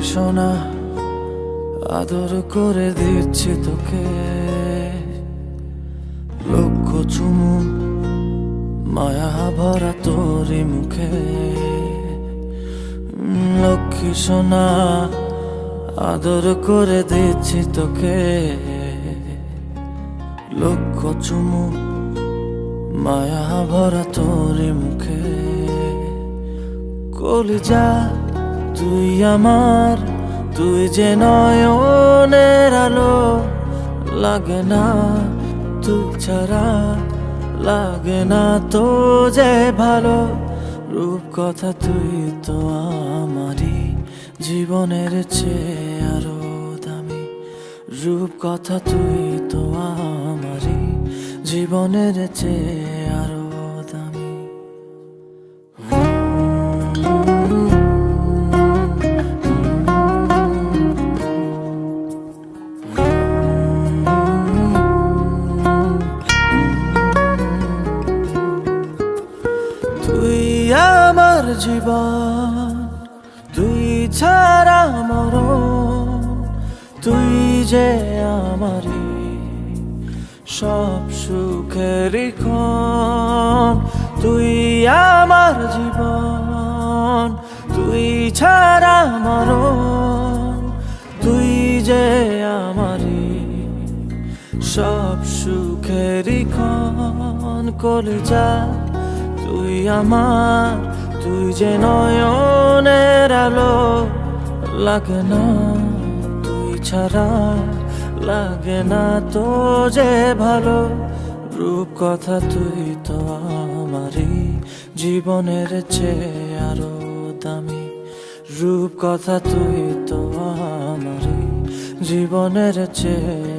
সোনা আদর করে দিচ্ছি তোকে, লক্ষ চুমু মায়া ভরা তোরি মুখে। লক্ষ্মী সোনা আদর করে দিচ্ছি তোকে, লক্ষ চুমু মায়া ভরা তোরি মুখে। কলিজা তুই আমার, তুই যে নয়নের আলো, লাগে না তুই ছাড়া, লাগে না তো যে ভালো। রূপ কথা তুই তো আমারই জীবনের চেয়ে আরো দামি, রূপ কথা তুই তো আমারই জীবনের চেয়ে আরো দামি। তুই আমার জীবন, তুই ছাড়া মরণ, তুই যে আমারই সব সুখেরই ক্ষণ। তুই আমার জীবন, তুই ছাড়া মরণ, তুই যে আমারই সব সুখেরই ক্ষণ। কলিজা তুই আমার, তুই যে নয়নের আলো, লাগে না তুই ছাড়া, লাগে না তো যে ভালো। রূপ কথা তুই তো আমারই জীবনের চেয়ে আরো দামি, রূপ কথা তুই তো আমারই জীবনের চেয়ে